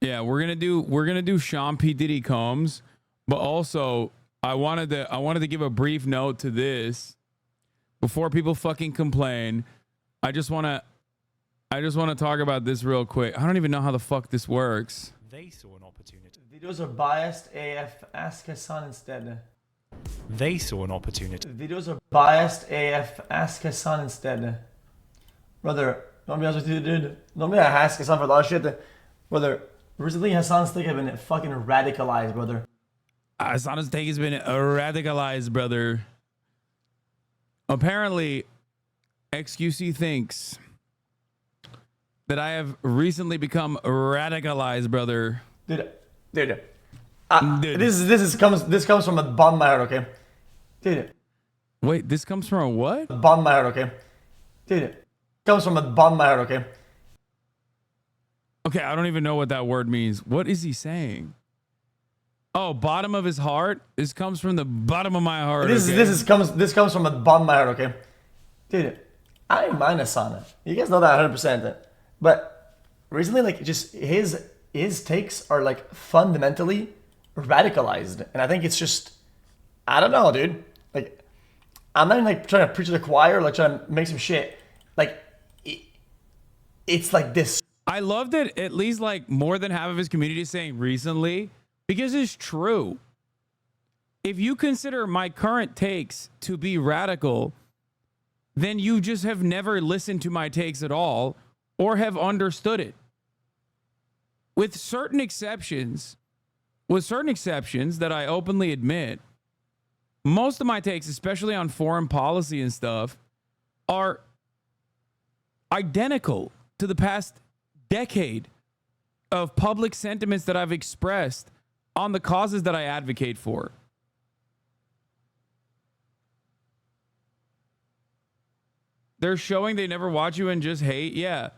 Yeah, we're gonna do Sean P. Diddy Combs, but also I wanted to give a brief note to this before people fucking complain. I just wanna talk about this real quick. I don't even know how the fuck this works. They saw an opportunity. Videos are biased AF. Ask Hasan instead. They saw an opportunity. Videos are biased AF. Ask Hasan instead. Brother, don't be honest with you, dude. Don't be ask Hasan for a lot of shit. Brother, recently Hasan's take has been fucking radicalized, brother. Hasan's take has been radicalized, brother. Apparently, XQC thinks that I have recently become radicalized, brother. Dude. This comes from a bottom of my heart, okay? Dude. Wait, this comes from a what? Bottom of my heart, okay? Dude. Comes from a bottom of my heart, okay? Okay, I don't even know what that word means. What is he saying? Oh, bottom of his heart? This comes from the bottom of my heart. This comes from the bottom of my heart, okay? Dude, I ain't mind Hasan. You guys know that 100%. But recently, like, just his takes are like fundamentally radicalized. And I think it's just, I don't know, dude. Like, I'm not even like trying to preach to the choir, like trying to make some shit. Like, it's like this. I love that at least like more than half of his community is saying recently, because it's true. If you consider my current takes to be radical, then you just have never listened to my takes at all or have understood it. With certain exceptions that I openly admit, most of my takes, especially on foreign policy and stuff, are identical to the past decade of public sentiments that I've expressed on the causes that I advocate for. They're showing they never watch you and just hate. Yeah.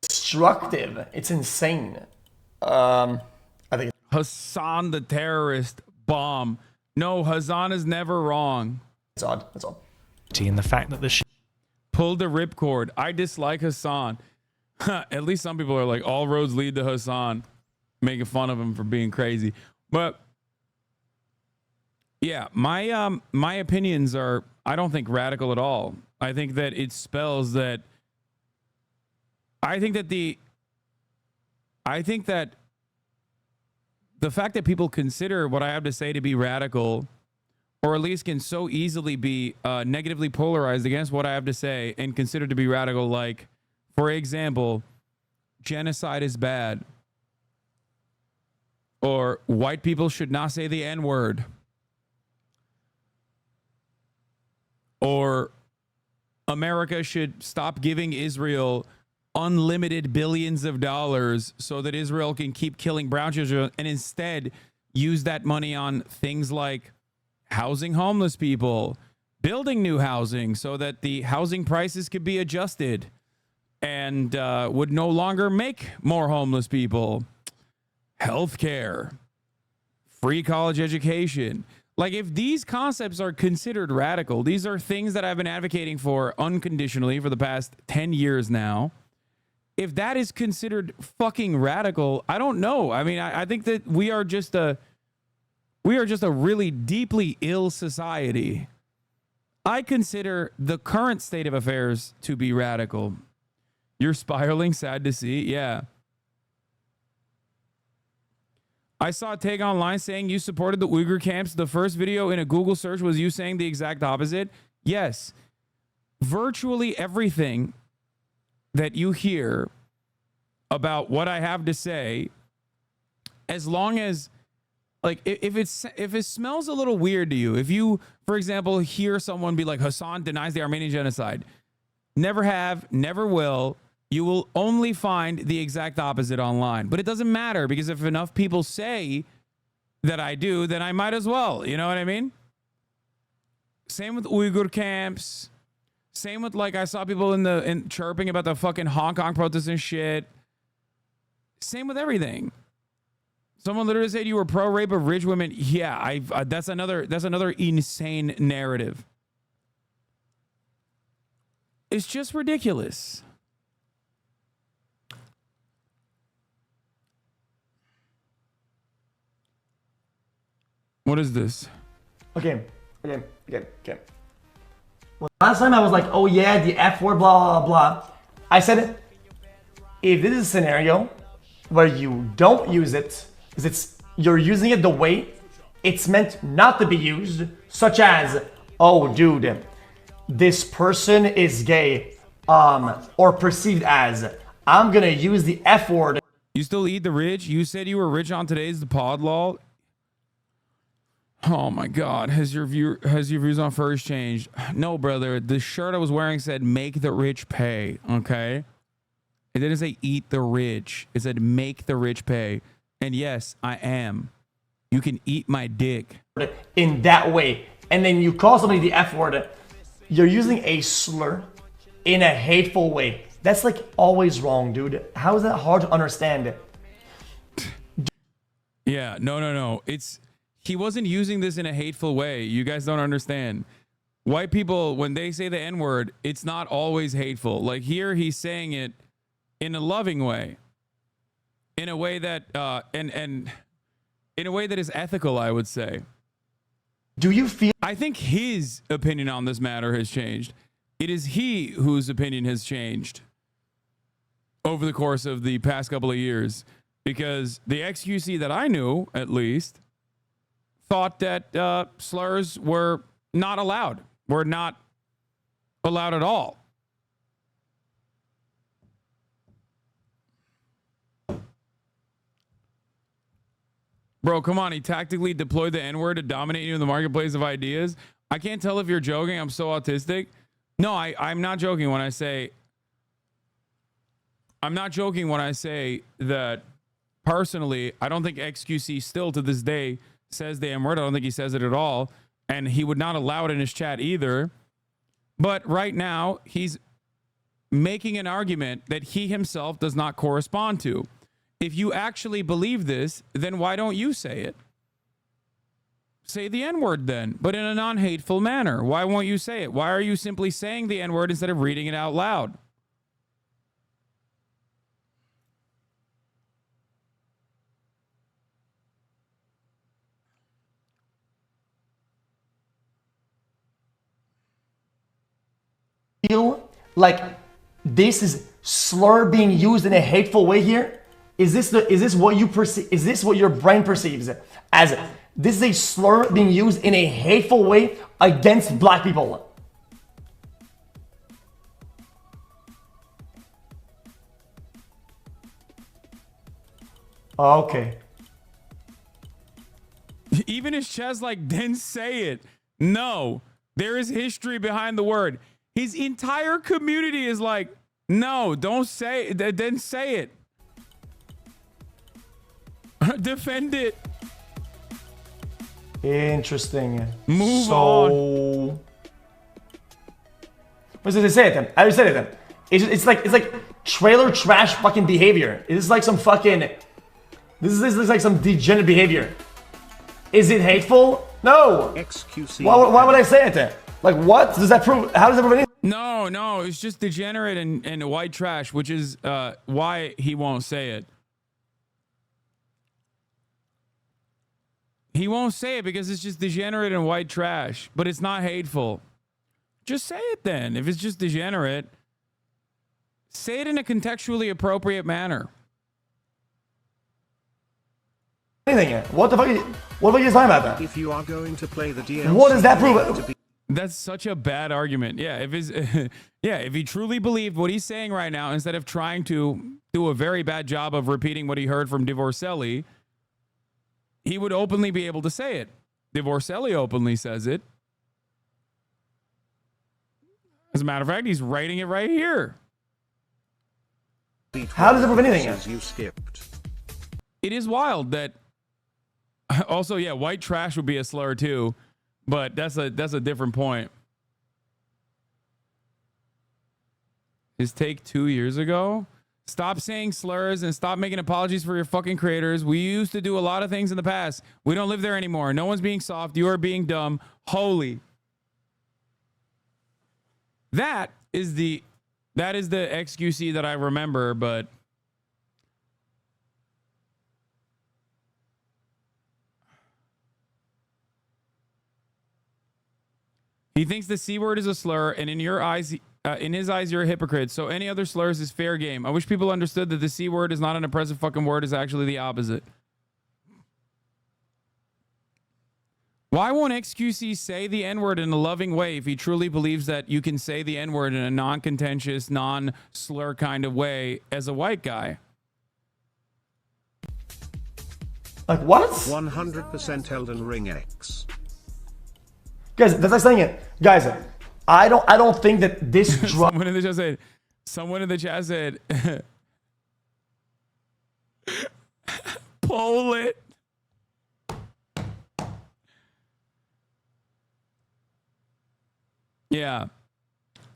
Destructive. It's insane. I think Hasan the terrorist bomb. No, Hasan is never wrong. it's odd. That's all. And the fact that the Pulled the ripcord. I dislike Hasan. At least some people are like, all roads lead to Hasan, making fun of him for being crazy. But yeah, my opinions are, I don't think radical at all. I think that it spells that the fact that people consider what I have to say to be radical, or at least can so easily be negatively polarized against what I have to say and considered to be radical, like, for example, genocide is bad, or white people should not say the N-word, or America should stop giving Israel unlimited billions of dollars so that Israel can keep killing brown children and instead use that money on things like housing homeless people, building new housing so that the housing prices could be adjusted and would no longer make more homeless people, healthcare, free college education. Like, if these concepts are considered radical, these are things that I've been advocating for unconditionally for the past 10 years now. If that is considered fucking radical, I don't know. I mean, I think that we are just a really deeply ill society. I consider the current state of affairs to be radical. You're spiraling, sad to see. Yeah. I saw a take online saying you supported the Uyghur camps. The first video in a Google search was you saying the exact opposite. Yes. Virtually everything that you hear about what I have to say, as long as, like, if it smells a little weird to you, if you, for example, hear someone be like, Hasan denies the Armenian genocide, never have, never will, you will only find the exact opposite online. But it doesn't matter, because if enough people say that I do, then I might as well. You know what I mean? Same with Uyghur camps. Same with, like, I saw people in chirping about the fucking Hong Kong protests and shit. Same with everything. Someone literally said you were pro-rape of rich women. Yeah, that's another insane narrative. It's just ridiculous. What is this? Okay. Well, last time I was like, oh yeah, the F word, blah, blah, blah. I said, if this is a scenario where you don't use it, because you're using it the way it's meant not to be used, such as, oh dude, this person is gay, or perceived as, I'm gonna use the F word. You still eat the rich? You said you were rich on today's The Pod, lol. Oh my God, has your views on furs changed? No, brother. The shirt I was wearing said "Make the rich pay." Okay, it didn't say "Eat the rich." It said "Make the rich pay." And yes, I am. You can eat my dick. In that way, and then you call somebody the F word, you're using a slur in a hateful way. That's like always wrong, dude. How is that hard to understand? Yeah, no. He wasn't using this in a hateful way. You guys don't understand. White people, when they say the N-word, it's not always hateful. Like here, he's saying it in a loving way, in a way that and in a way that is ethical, I would say. Do you feel? I think his opinion on this matter has changed. It is he whose opinion has changed over the course of the past couple of years, because the XQC that I knew, at least, thought that slurs were not allowed. Were not allowed at all. Bro, come on. He tactically deployed the N-word to dominate you in the marketplace of ideas. I can't tell if you're joking. I'm so autistic. No, I'm not joking when I say... I'm not joking when I say that, personally, I don't think XQC still to this day says the M-word. I don't think he says it at all. And he would not allow it in his chat either. But right now, he's making an argument that he himself does not correspond to. If you actually believe this, then why don't you say it? Say the N-word then, but in a non-hateful manner. Why won't you say it? Why are you simply saying the N-word instead of reading it out loud? Feel like this is slur being used in a hateful way here? Is this what you perceive? Is this what your brain perceives as this is a slur being used in a hateful way against black people? Okay. Even his chest like, then say it. No, there is history behind the word. His entire community is like, no, don't say it. Then say it. Defend it. Interesting. Move on. What did they say it then? I just said it then. It's like trailer trash fucking behavior. This is like some fucking. This is like some degenerate behavior. Is it hateful? No. XQC. Why would I say it then? Like what does that prove? How does that prove anything? No, it's just degenerate and white trash, which is why he won't say it. He won't say it because it's just degenerate and white trash, but it's not hateful. Just say it then. If it's just degenerate, say it in a contextually appropriate manner. Anything? What the fuck? What are you talking about that? If you are going to play the DLC, what does that prove? That's such a bad argument. Yeah, if he truly believed what he's saying right now, instead of trying to do a very bad job of repeating what he heard from Divorcelli, he would openly be able to say it. Divorcelli openly says it. As a matter of fact, he's writing it right here. How does it prove anything? You skipped. It is wild that. Also, yeah, white trash would be a slur too, but that's a different point. His take 2 years ago. Stop saying slurs and stop making apologies for your fucking creators. We used to do a lot of things in the past. We don't live there anymore. No one's being soft. You are being dumb. Holy. That is the XQC that I remember, but he thinks the C word is a slur, and in your eyes, in his eyes, you're a hypocrite. So any other slurs is fair game. I wish people understood that the C word is not an oppressive fucking word. It's actually the opposite. Why won't XQC say the N-word in a loving way if he truly believes that you can say the N-word in a non-contentious, non-slur kind of way as a white guy? Like what? 100% Elden Ring X. Guys, that's like saying it. Guys, I don't think that this drug. Someone in the chat said, pull it. Yeah.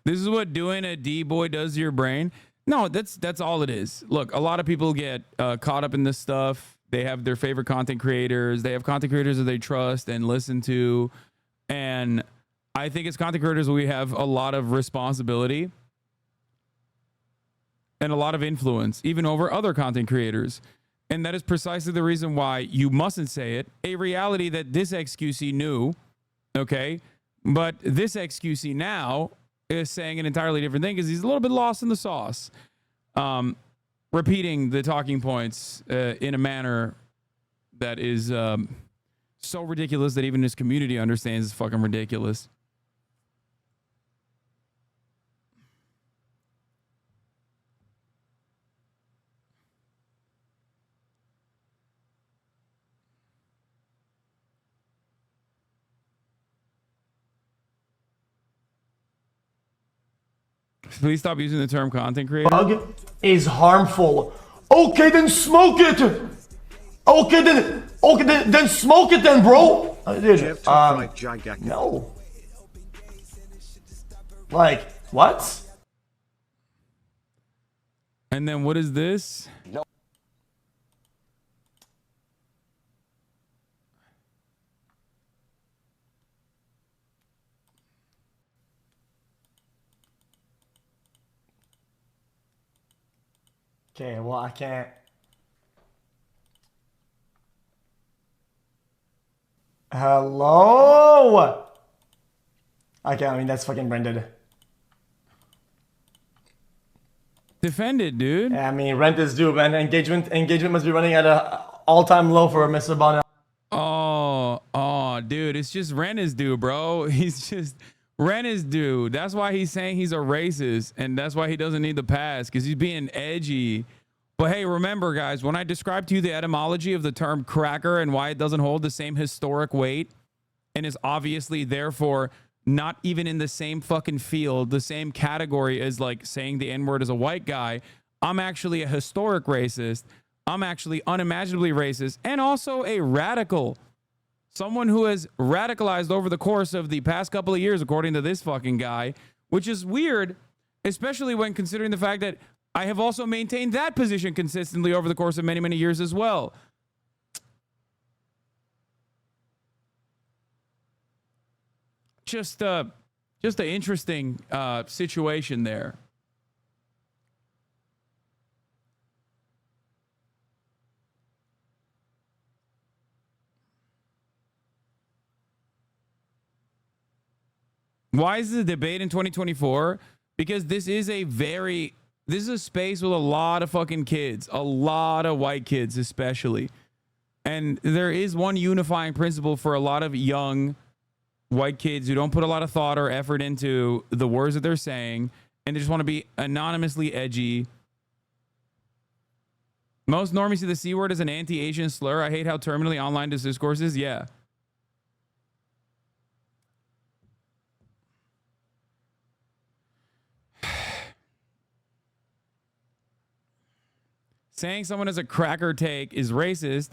This is what doing a D-boy does to your brain. No, that's all it is. Look, a lot of people get caught up in this stuff. They have their favorite content creators. They have content creators that they trust and listen to. And I think as content creators, we have a lot of responsibility and a lot of influence, even over other content creators. And that is precisely the reason why you mustn't say it. A reality that this XQC knew, okay? But this XQC now is saying an entirely different thing because he's a little bit lost in the sauce. Repeating the talking points in a manner that is so ridiculous that even his community understands it's fucking ridiculous. Please stop using the term content creator. Drug is harmful. Okay, then smoke it. Okay, then smoke it then, bro. Dude, no. Like, what? And then what is this? Okay, well, I can't. Hello? Okay, I mean, that's fucking branded. Defended, dude. I mean, rent is due, man. Engagement must be running at a all-time low for Mr. Bonner. Oh, dude, it's just rent is due, bro. Rent is due. That's why he's saying he's a racist, and that's why he doesn't need the pass, because he's being edgy. But hey, remember, guys, when I described to you the etymology of the term cracker and why it doesn't hold the same historic weight and is obviously, therefore, not even in the same fucking field, the same category as like saying the N-word as a white guy, I'm actually a historic racist. I'm actually unimaginably racist and also a radical. Someone who has radicalized over the course of the past couple of years, according to this fucking guy, which is weird, especially when considering the fact that I have also maintained that position consistently over the course of many, many years as well. Just an interesting situation there. Why is this a debate in 2024? Because this is a space with a lot of fucking kids, a lot of white kids especially. And there is one unifying principle for a lot of young white kids who don't put a lot of thought or effort into the words that they're saying, and they just want to be anonymously edgy. Most normies see the C word as an anti-Asian slur. I hate how terminally online this discourse is. Yeah. Saying someone has a cracker take is racist.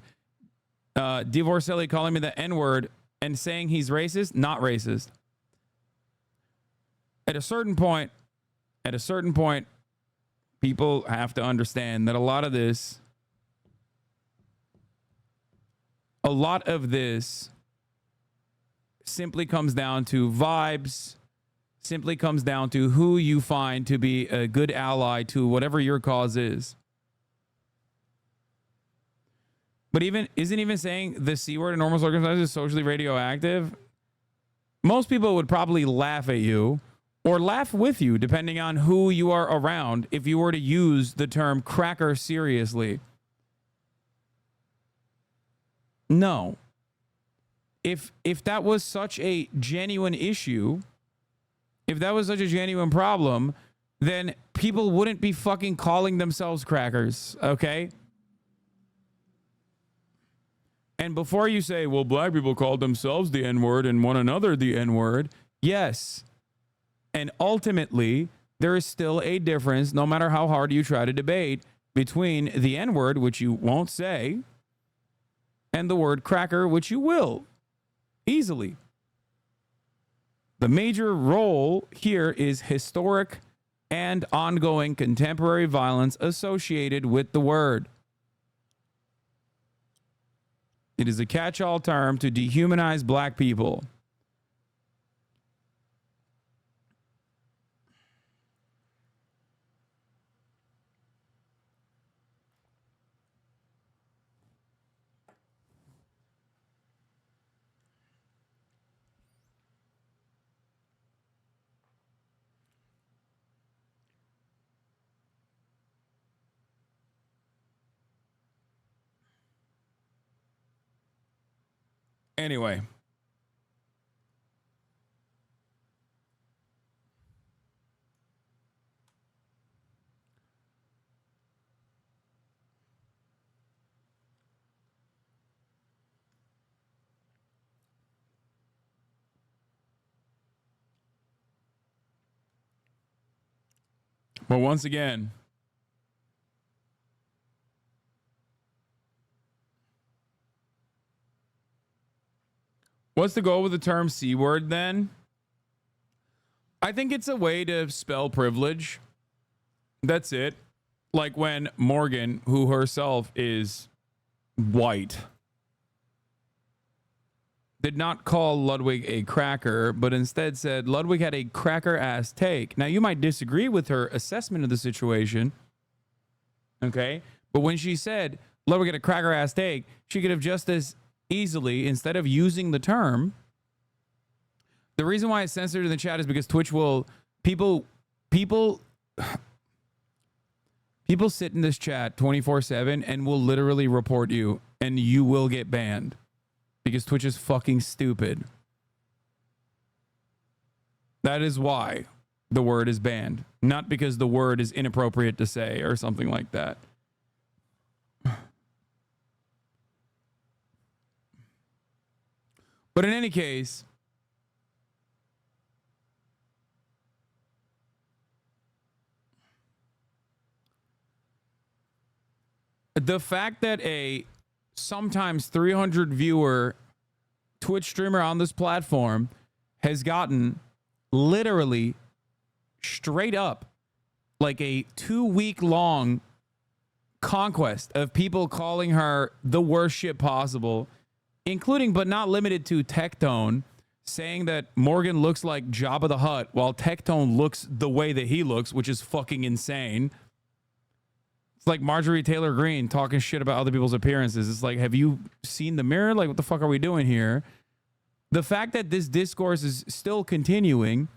Divorcelli calling me the N-word and saying he's racist, not racist. At a certain point, people have to understand that a lot of this simply comes down to vibes, simply comes down to who you find to be a good ally to whatever your cause is. But isn't even saying the C word in normal circumstances is socially radioactive? Most people would probably laugh at you or laugh with you, depending on who you are around, if you were to use the term cracker seriously. No. If that was such a genuine issue, if that was such a genuine problem, then people wouldn't be fucking calling themselves crackers, okay? And before you say, well, black people called themselves the N-word and one another the N-word, yes. And ultimately, there is still a difference, no matter how hard you try to debate, between the N-word, which you won't say, and the word cracker, which you will easily. The major role here is historic and ongoing contemporary violence associated with the word. It is a catch-all term to dehumanize black people. Anyway. But once again, what's the goal with the term C word then? I think it's a way to spell privilege. That's it. Like when Morgan, who herself is white, did not call Ludwig a cracker, but instead said Ludwig had a cracker-ass take. Now, you might disagree with her assessment of the situation, okay? But when she said Ludwig had a cracker-ass take, she could have just as easily, instead of using the term, the reason why it's censored in the chat is because Twitch will, people sit in this chat 24/7 and will literally report you, and you will get banned. Because Twitch is fucking stupid. That is why the word is banned. Not because the word is inappropriate to say or something like that. But in any case, the fact that a sometimes 300 viewer Twitch streamer on this platform has gotten literally straight up like a 2-week long conquest of people calling her the worst shit possible, including but not limited to Tectone, saying that Morgan looks like Jabba the Hutt while Tectone looks the way that he looks, which is fucking insane. It's like Marjorie Taylor Greene talking shit about other people's appearances. It's like, have you seen the mirror? Like, what the fuck are we doing here? The fact that this discourse is still continuing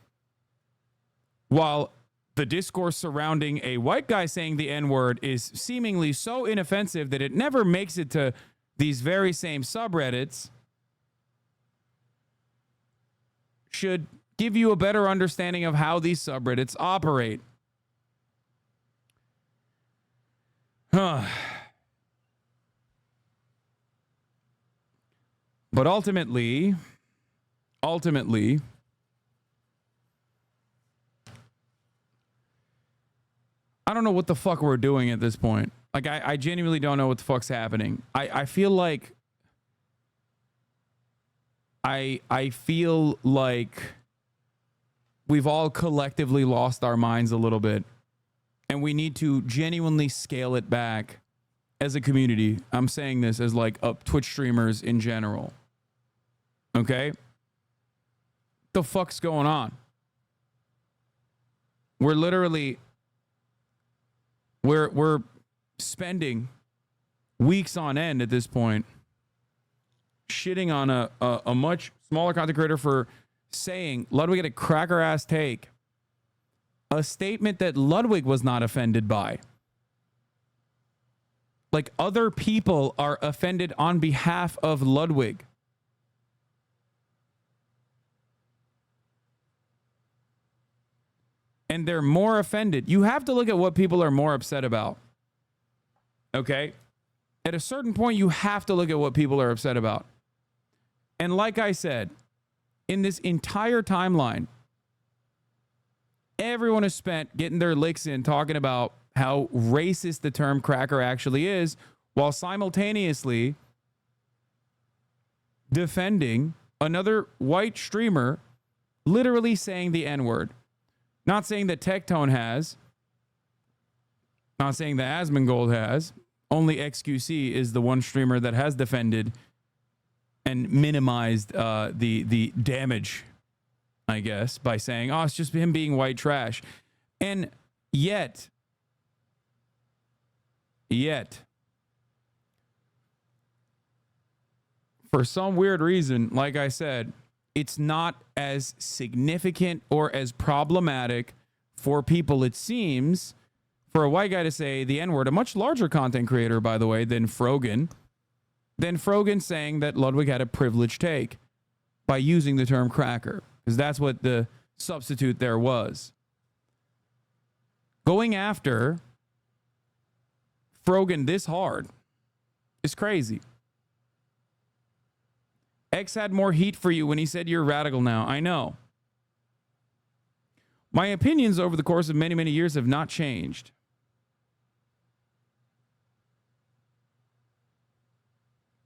while the discourse surrounding a white guy saying the N-word is seemingly so inoffensive that it never makes it to these very same subreddits should give you a better understanding of how these subreddits operate. But ultimately, I don't know what the fuck we're doing at this point. Like, I genuinely don't know what the fuck's happening. I feel like I feel like we've all collectively lost our minds a little bit. And we need to genuinely scale it back as a community. I'm saying this as like Twitch streamers in general. Okay? The fuck's going on? We're literally we're spending weeks on end at this point shitting on a much smaller content creator for saying Ludwig had a cracker ass take, a statement that Ludwig was not offended by. Like, other people are offended on behalf of Ludwig. And they're more offended. You have to look at what people are more upset about. Okay? At a certain point, you have to look at what people are upset about. And like I said, in this entire timeline, everyone has spent getting their licks in talking about how racist the term cracker actually is, while simultaneously defending another white streamer literally saying the N-word. Not saying that Tectone has, not saying that Asmongold has. Only XQC is the one streamer that has defended and minimized the damage, I guess, by saying, oh, it's just him being white trash. And yet, for some weird reason, like I said, it's not as significant or as problematic for people, it seems, for a white guy to say the N-word, a much larger content creator, by the way, than Frogan saying that Ludwig had a privileged take by using the term cracker, because that's what the substitute there was. Going after Frogan this hard is crazy. X had more heat for you when he said you're radical now. I know. My opinions over the course of many, many years have not changed.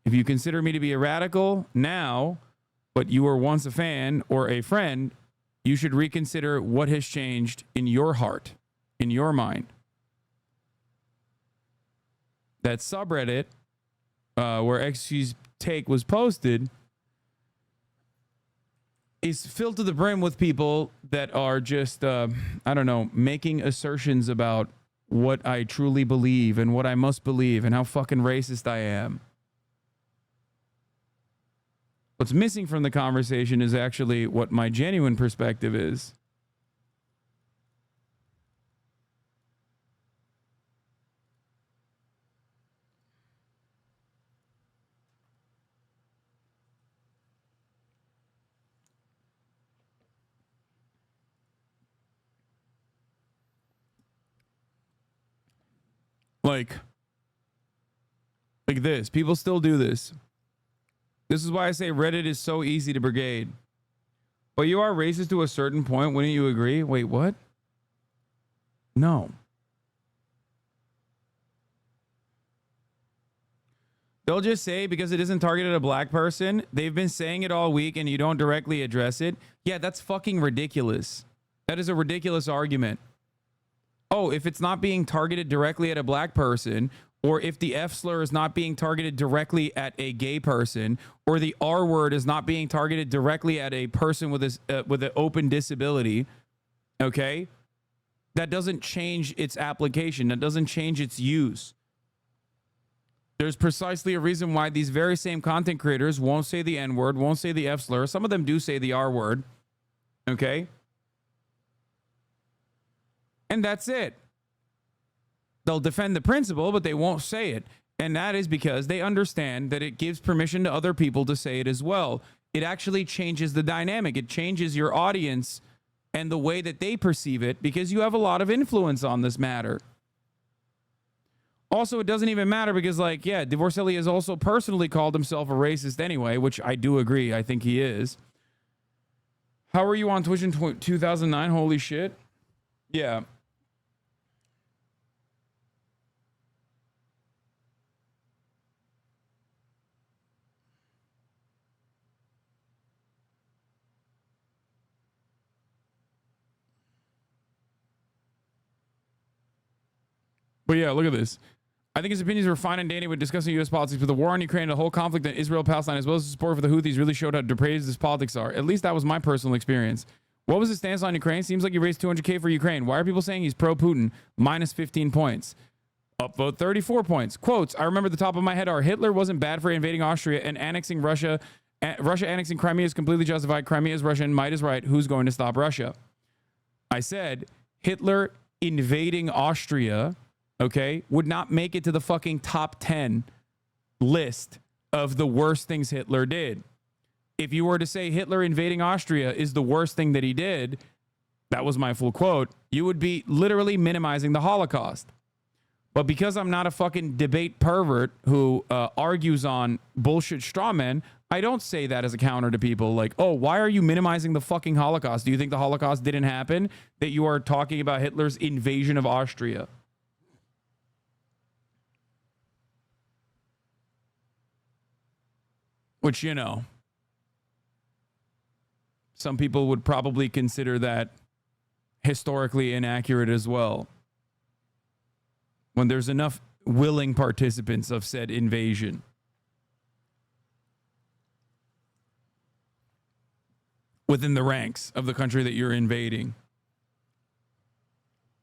If you consider me to be a radical now, but you were once a fan or a friend, you should reconsider what has changed in your heart, in your mind. That subreddit where XQC's take was posted is filled to the brim with people that are just, I don't know, making assertions about what I truly believe and what I must believe and how fucking racist I am. What's missing from the conversation is actually what my genuine perspective is. Like this. People still do this. This is why I say Reddit is so easy to brigade. But you are racist to a certain point. Wouldn't you agree? Wait, what? No. They'll just say because it isn't targeted at a black person, they've been saying it all week and you don't directly address it. Yeah, that's fucking ridiculous. That is a ridiculous argument. Oh, if it's not being targeted directly at a black person, or if the F slur is not being targeted directly at a gay person, or the R word is not being targeted directly at a person with an open disability, okay? That doesn't change its application. That doesn't change its use. There's precisely a reason why these very same content creators won't say the N word, won't say the F slur. Some of them do say the R word, okay? And that's it. They'll defend the principle, but they won't say it. And that is because they understand that it gives permission to other people to say it as well. It actually changes the dynamic. It changes your audience and the way that they perceive it, because you have a lot of influence on this matter. Also, it doesn't even matter because, like, yeah, Divorcelli has also personally called himself a racist anyway, which I do agree. I think he is. How were you on Twitch in 2009? Holy shit. Yeah. But yeah, look at this. I think his opinions were fine and dandy when discussing U.S. politics, but the war on Ukraine and the whole conflict in Israel-Palestine, as well as the support for the Houthis, really showed how depraved his politics are. At least that was my personal experience. What was his stance on Ukraine? Seems like he raised 200K for Ukraine. Why are people saying he's pro-Putin? Minus 15 points. Upvote 34 points. Quotes, I remember the top of my head are Hitler wasn't bad for invading Austria and annexing Russia. Russia annexing Crimea is completely justified. Crimea is Russian. Might is right. Who's going to stop Russia? I said Hitler invading Austria, okay, would not make it to the fucking top 10 list of the worst things Hitler did. If you were to say Hitler invading Austria is the worst thing that he did, that was my full quote, you would be literally minimizing the Holocaust. But because I'm not a fucking debate pervert who argues on bullshit straw men, I don't say that as a counter to people like, oh, why are you minimizing the fucking Holocaust? Do you think the Holocaust didn't happen? That you are talking about Hitler's invasion of Austria? Which, you know, some people would probably consider that historically inaccurate as well. When there's enough willing participants of said invasion. Within the ranks of the country that you're invading.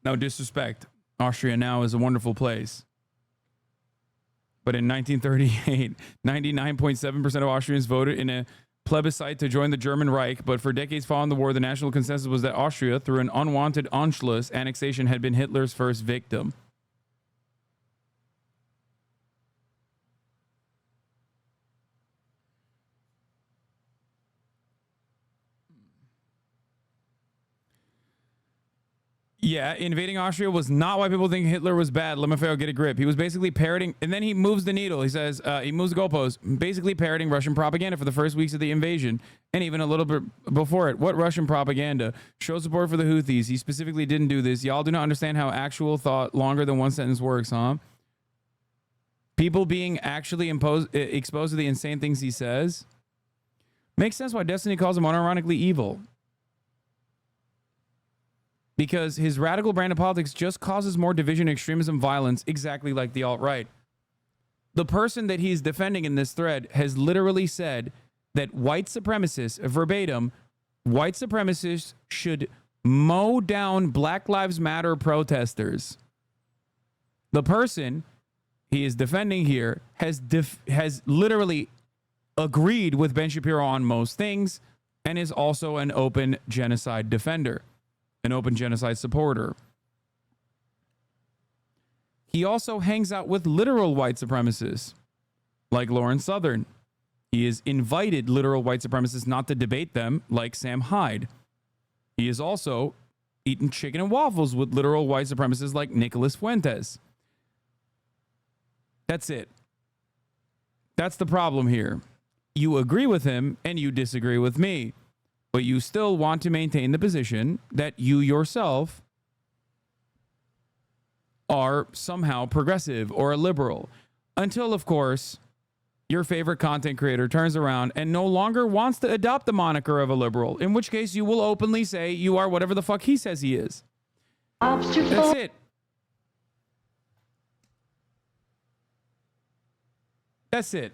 No disrespect. Austria now is a wonderful place. But in 1938, 99.7% of Austrians voted in a plebiscite to join the German Reich, but for decades following the war, the national consensus was that Austria, through an unwanted Anschluss annexation, had been Hitler's first victim. Yeah, invading Austria was not why people think Hitler was bad. LeMaffeo, get a grip. He was basically parroting, and then he moves the needle. He says, he moves the goalpost, basically parroting Russian propaganda for the first weeks of the invasion, and even a little bit before it. What Russian propaganda? Show support for the Houthis. He specifically didn't do this. Y'all do not understand how actual thought longer than one sentence works, huh? People being actually exposed to the insane things he says. Makes sense why Destiny calls him unironically evil. Because his radical brand of politics just causes more division, extremism, violence, exactly like the alt-right. The person that he's defending in this thread has literally said that white supremacists, verbatim, white supremacists should mow down Black Lives Matter protesters. The person he is defending here has literally agreed with Ben Shapiro on most things and is also an open genocide defender. An open genocide supporter. He also hangs out with literal white supremacists, like Lauren Southern. He has invited literal white supremacists not to debate them, like Sam Hyde. He has also eaten chicken and waffles with literal white supremacists like Nicholas Fuentes. That's it. That's the problem here. You agree with him and you disagree with me. But you still want to maintain the position that you yourself are somehow progressive or a liberal. Until, of course, your favorite content creator turns around and no longer wants to adopt the moniker of a liberal, in which case you will openly say you are whatever the fuck he says he is. That's it. That's it.